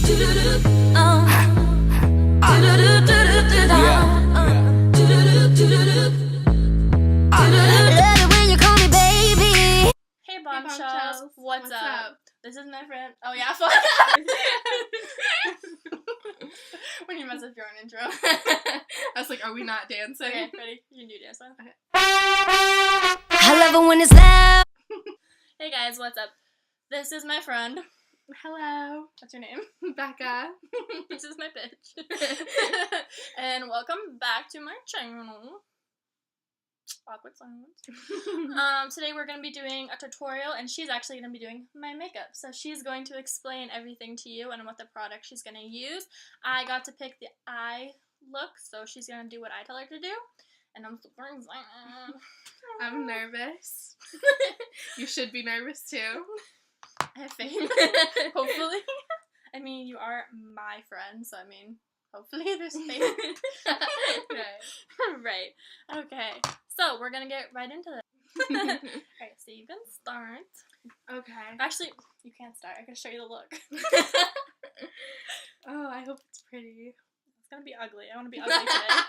Hey bombshells, what's up? This is my friend. Oh yeah, fuck. When you mess up your own intro. I was like, are we not dancing? Okay, ready? You can do dance now. Okay. I love it when it's loud. Hey guys, what's up? This is my friend. Hello. What's your name? Becca. This is my bitch. And welcome back to my channel. Awkward silence. Today we're going to be doing a tutorial, and she's actually going to be doing my makeup. So she's going to explain everything to you and what the product she's going to use. I got to pick the eye look, so she's going to do what I tell her to do. And I'm super excited. I'm nervous. You should be nervous too. I have faith. Hopefully. I mean, you are my friend, so I mean, hopefully there's faith. Right. Okay. So we're gonna get right into this. Alright, so you can start. Okay. Actually, you can't start. I can show you the look. Oh, I hope it's pretty. It's gonna be ugly. I want to be ugly today.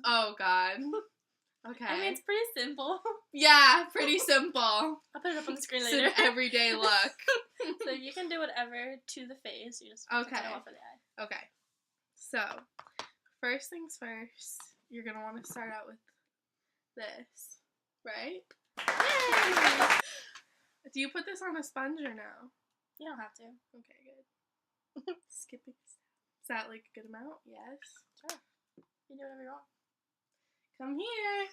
Oh, God. Okay. I mean, it's pretty simple. Yeah, pretty simple. I'll put it up on the screen It's later. an everyday look. So you can do whatever to the face. You just Okay. cut it off for the eye. Okay. So, first things first, you're going to want to start out with this, right? Yay! Do you put this on a sponge or no? You don't have to. Okay, good. Skipping. Is that like a good amount? Yes. Sure. You can do whatever you want. Come here.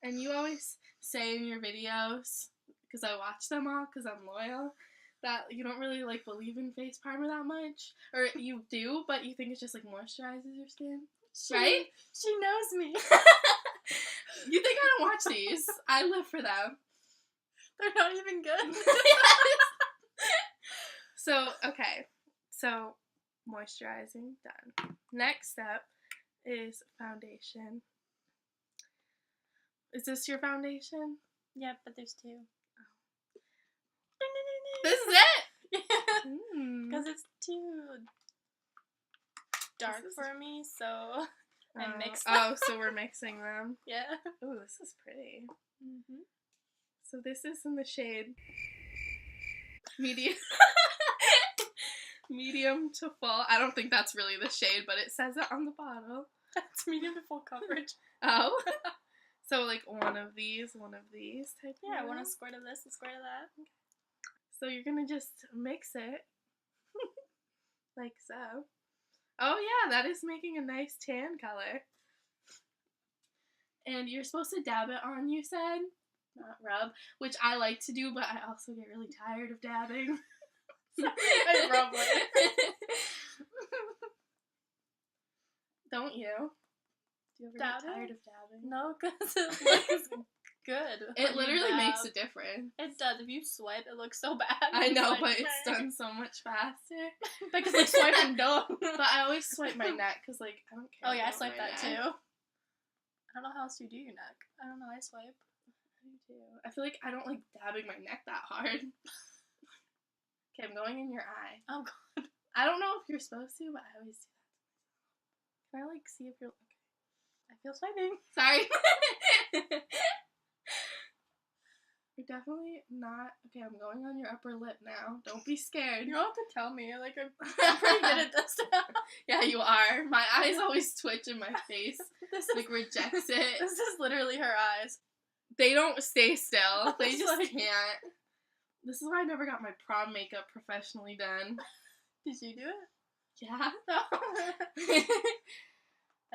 And you always say in your videos, because I watch them all because I'm loyal, that you don't really like believe in face primer that much. Or you do, but you think it's just like moisturizes your skin. Right? She knows me. You think I don't watch these? I live for them. They're not even good. So, okay. So, moisturizing, done. Next step is foundation. Is this your foundation? Yeah, but there's two. This is it? Yeah. Because it's too dark for me, so I mixed them. Oh, so we're mixing them. Yeah. Oh, this is pretty. Mm-hmm. So this is in the shade medium. Medium to full. I don't think that's really the shade, but it says it on the bottle. That's medium to full coverage. Oh. So like one of these type. Yeah, I of want a squirt of this, a squirt of that. Okay. So you're gonna just mix it. Like so. Oh yeah, that is making a nice tan color. And you're supposed to dab it on, you said? Not rub, which I like to do, but I also get really tired of dabbing. I rub it. Don't you? Do you ever get tired of dabbing? No, because it looks good. It literally makes a difference. It does. If you swipe, it looks so bad. I know, like, but it's done so much faster. Because like swiping dumb. But I always swipe my neck because, like, I don't care. Oh yeah, I about swipe my that neck. too. I don't know how else you do your neck. I don't know. I swipe. I do too. I feel like I don't like dabbing my neck that hard. Okay, I'm going in your eye. Oh god. I don't know if you're supposed to, but I always do that. Can I like see if you're okay? I feel swiping. Sorry. You're definitely not. Okay, I'm going on your upper lip now. Don't be scared. You don't have to tell me. Like I'm pretty good at this stuff. Yeah, you are. My eyes always twitch in my face. This is Like rejects it. This is literally her eyes. They don't stay still. They just Like- can't. This is why I never got my prom makeup professionally done. Did you do it? Yeah.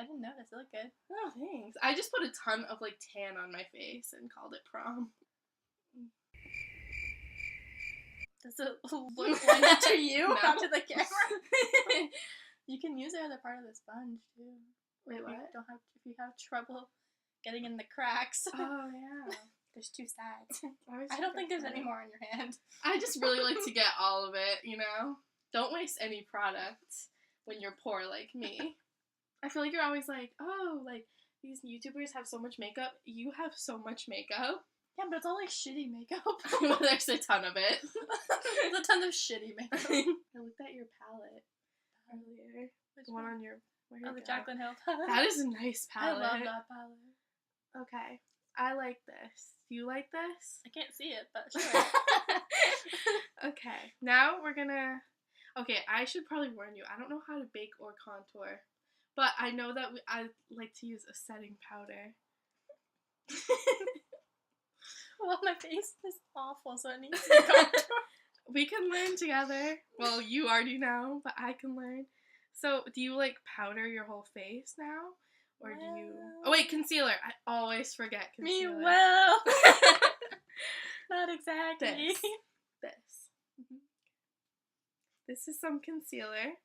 I didn't notice. It looked good. Oh, thanks. I just put a ton of like tan on my face and called it prom. Does it look like to you? No. Not to the camera. You can use it as a part of the sponge too. Wait, If what? if you have trouble getting in the cracks. Oh, yeah. There's two sides. always I don't think forget there's any that. more on your hand. I just really like to get all of it, you know? Don't waste any product when you're poor like me. I feel like you're always like, oh, like, these YouTubers have so much makeup. You have so much makeup. Yeah, but it's all like shitty makeup. There's a ton of it. There's a ton of shitty makeup. I looked at your palette earlier. The one on your... Oh, the Jaclyn Hill palette. That is a nice palette. I love that palette. Okay. I like this. Do you like this? I can't see it, but sure. Okay. Now we're gonna... Okay, I should probably warn you. I don't know how to bake or contour. But I know that I like to use a setting powder. Well, my face is awful, so it needs to be contour. We can learn together. Well, you already know, but I can learn. So, do you, like, powder your whole face now? Or do you... Oh, wait, concealer. I always forget concealer. Me well. Not exactly. This. Mm-hmm. This is some concealer.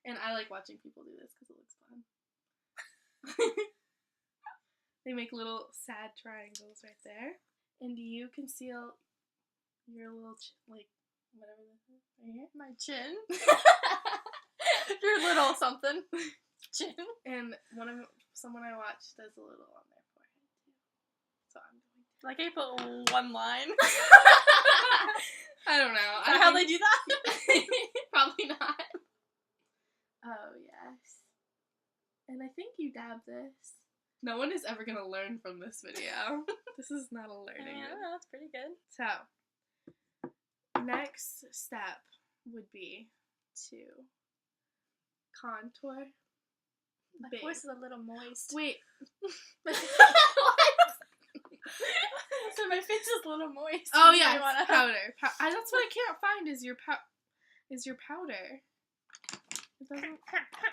And I like watching people do this because it looks fun. They make little sad triangles right there. And do you conceal your little, like, whatever this is right here? My chin. Your little something. Chin. And someone I watch does a little on their forehead too. So I'm going to. Like I put one line. I don't know. Is that how they do that? Probably not. Oh, yes. And I think you dab this. No one is ever going to learn from this video. This is not a learning. Yeah, that's pretty good. So, next step would be to contour. My voice is a little moist. Wait. What? So my face is a little moist. Oh yeah, powder. That's what I can't find. Is your powder? It doesn't.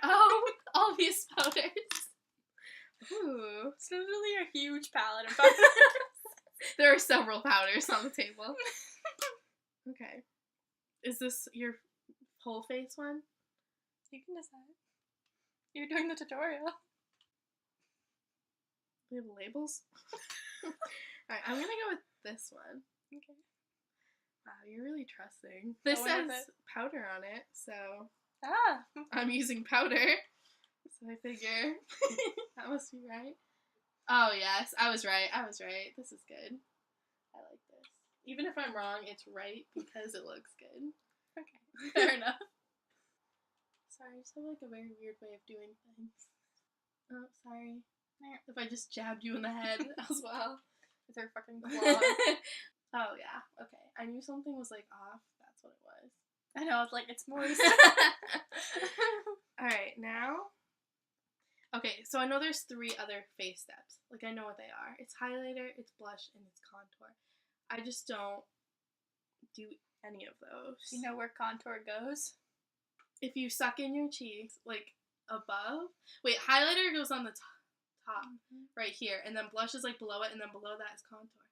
Oh, all these powders. Ooh, it's literally a huge palette of powders. There are several powders on the table. Okay, is this your whole face one? You can decide. You're doing the tutorial. We have labels. Alright, I'm gonna go with this one. Okay. Wow, you're really trusting. This says powder on it, so I'm using powder. So I figure that must be right. Oh yes, I was right. This is good. I like this. Even if I'm wrong, it's right because it looks good. Okay, fair enough. Sorry, I just have like a very weird way of doing things. Oh, sorry. If I just jabbed you in the head as well. With her fucking claws. Oh, yeah. Okay. I knew something was, like, off. That's what it was. I know, it's like, it's moist. Alright, now. Okay, so I know there's 3 other face steps. Like, I know what they are. It's highlighter, it's blush, and it's contour. I just don't do any of those. You know where contour goes? If you suck in your cheeks, like, above. Wait, highlighter goes on the top. Right here, and then blush is like below it, and then below that is contour.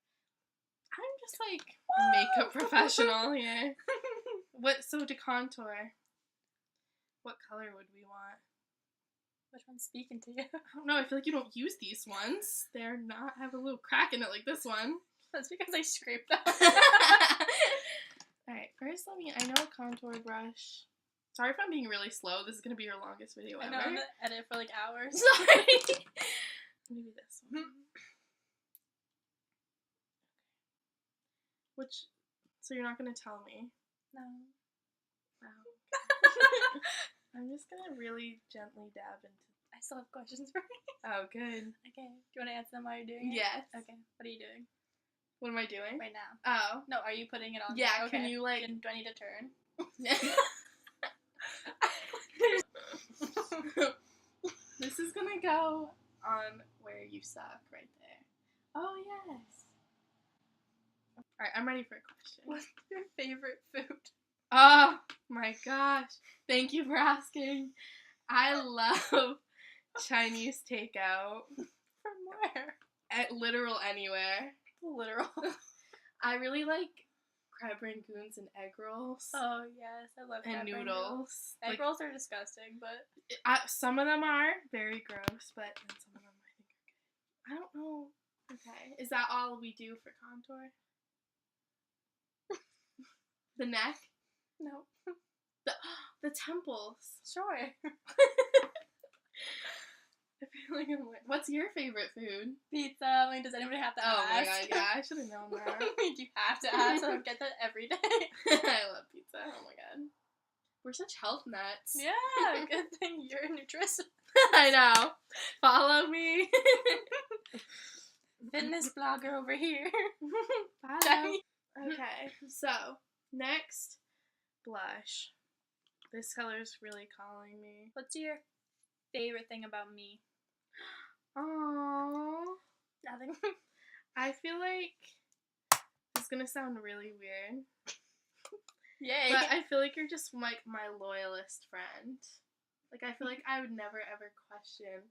I'm just like a makeup professional here. So to contour, what color would we want? Which one's speaking to you? I don't know, I feel like you don't use these ones. They're not, have a little crack in it like this one. That's because I scraped them. Alright, first I know a contour brush. Sorry if I'm being really slow. This is going to be your longest video ever. I know, I'm going to edit for like hours. Sorry. Maybe this one. So you're not going to tell me? No. Wow. I'm just going to really gently dab into... I still have questions for you. Oh, good. Okay. Do you want to answer them while you're doing it? Yes. Okay. What are you doing? What am I doing? Right now. Oh. No, are you putting it on? Yeah, there? Okay. Can you like... Do I need to turn? This is gonna go on where you suck, right there. Oh, yes. Alright, I'm ready for a question. What's your favorite food? Oh, my gosh. Thank you for asking. I love Chinese takeout. From where? At literal anywhere. Literal. I really like crab rangoons and egg rolls. Oh, yes. I love and crab noodles. Egg rolls are disgusting, but... some of them are very gross, but some of them I think are good. I don't know. Okay. Is that all we do for contour? The neck? No. The temples. Sure. feel like what's your favorite food? Pizza. I mean, does anybody have to ask? Oh my god, yeah, I should have known that. You have to ask. I don't get that every day. I love pizza. Oh my god. We're such health nuts. Yeah, good thing you're a nutrition. I know. Follow me. Fitness blogger over here. Follow. Okay, so next, blush. This color's really calling me. What's your favorite thing about me? Aww. Nothing. I feel like it's gonna sound really weird, Yay. but I feel like you're just like my loyalist friend. Like, I feel like I would never ever question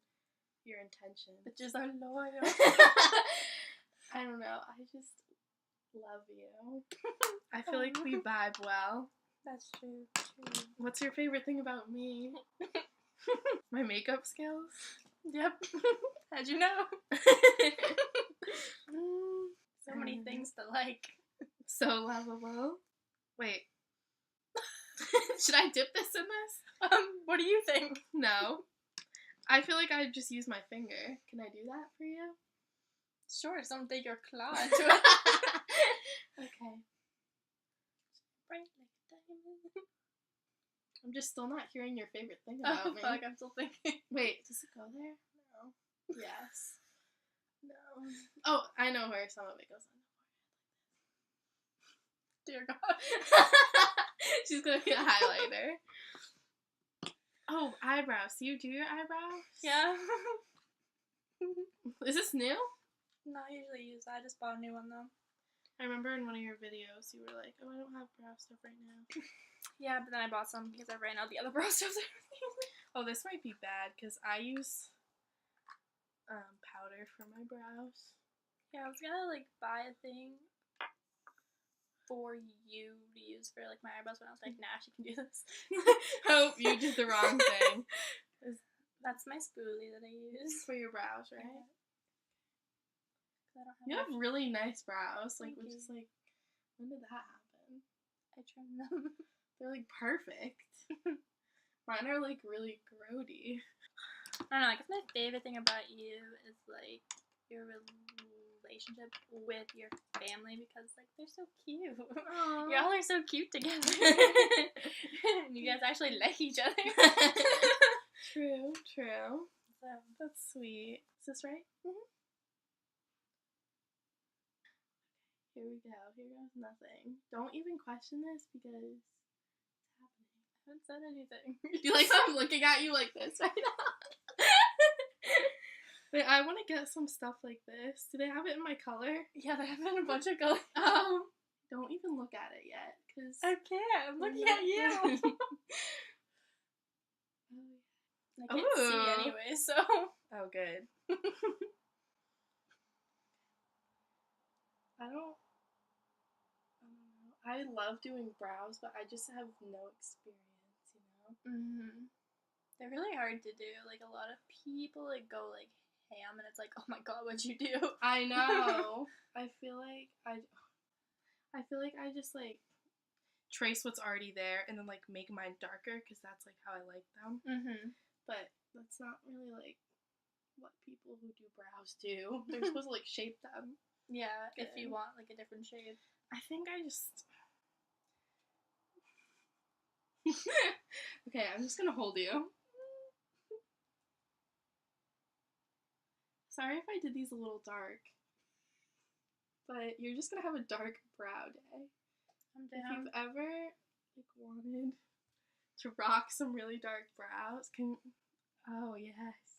your intentions. Bitches are loyal. I don't know. I just love you. I feel like we vibe well. That's true. What's your favorite thing about me? My makeup skills? Yep. How'd you know? So many things to like. So lovable. Wait. Should I dip this in this? What do you think? No. I feel like I just use my finger. Can I do that for you? Sure, just don't take your claw into it. Okay. Bright like a diamond. I'm just still not hearing your favorite thing about me. Fuck, I'm still thinking. Wait, does it go there? No. Yes. No. Oh, I know where some of it goes on. Dear God. She's gonna get a highlighter. Oh, eyebrows. Do you do your eyebrows? Yeah. Is this new? No, I usually use that. I just bought a new one though. I remember in one of your videos you were like, oh, I don't have brow stuff right now. Yeah, but then I bought some because I ran out the other brow stuff. Oh, this might be bad because I use powder for my brows. Yeah, I was gonna like buy a thing for you to use for like my eyebrows, but I was like, nah, she can do this. Hope you did the wrong thing. That's my spoolie that I use For your brows, right? Yeah. I don't have You have really nice brows. Like, Thank which you. is like, when did that happen? I trim them. They're like perfect. Mine are like really grody. I don't know, I guess my favorite thing about you is like your relationship with your family because like they're so cute. Aww. Y'all are so cute together. You guys actually like each other. True, true. So, That's sweet. Is this right? Mhm. Here we go. Here goes nothing. Don't even question this because it's happening. I haven't said anything. You like I'm looking at you like this right now? Wait, I want to get some stuff like this. Do they have it in my color? Yeah, they have it in a bunch of colors. Don't even look at it yet, cause I can't. I'm looking at you. I can't see Ooh. anyway, so. Oh, good. I don't know. I love doing brows, but I just have no experience, you know? Mm-hmm. They're really hard to do. Like, a lot of people, like, go, like, ham, and it's like, oh my god, what'd you do? I know. I feel like I just, like, trace what's already there and then, like, make mine darker, because that's, like, how I like them. Mm-hmm. But that's not really, like, what people who do brows do. They're supposed to, like, shape them. Yeah, if Good. you want, like, a different shade. I think I just... Okay, I'm just gonna hold you. Sorry if I did these a little dark. But you're just gonna have a dark brow day. I'm If down. you've ever, like, wanted to rock some really dark brows, oh, yes.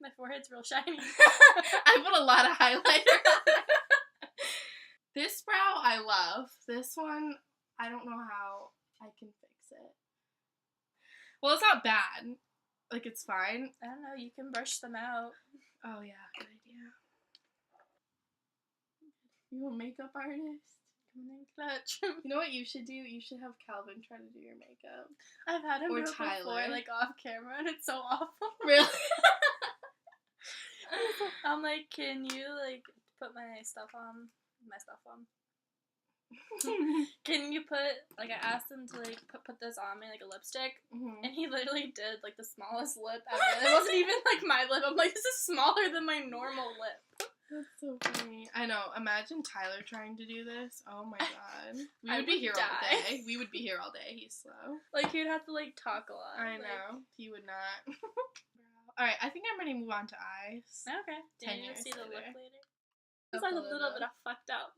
My forehead's real shiny. I put a lot of highlighter on it. This brow I love. This one, I don't know how I can fix it. Well, it's not bad. Like, it's fine. I don't know, you can brush them out. Oh, yeah, good idea. You a makeup artist? Coming in clutch. You know what you should do? You should have Calvin try to do your makeup. I've had him Or do it before, Tyler. like, off camera, and it's so awful. Really? I'm like, can you, like, put my stuff on? My stuff on. Can you put, like, I asked him to, like, put this on me, like, a lipstick, and he literally did, like, the smallest lip ever. It wasn't even, like, my lip. I'm like, this is smaller than my normal lip. That's so funny. I know. Imagine Tyler trying to do this. Oh my god. We I would be would here die. all day. We would be here all day. He's slow. Like, he'd have to, like, talk a lot. I know. He would not. Alright, I think I'm ready to move on to eyes. Okay. 10 Did you years see the later. look later? It's like a little bit of fucked up.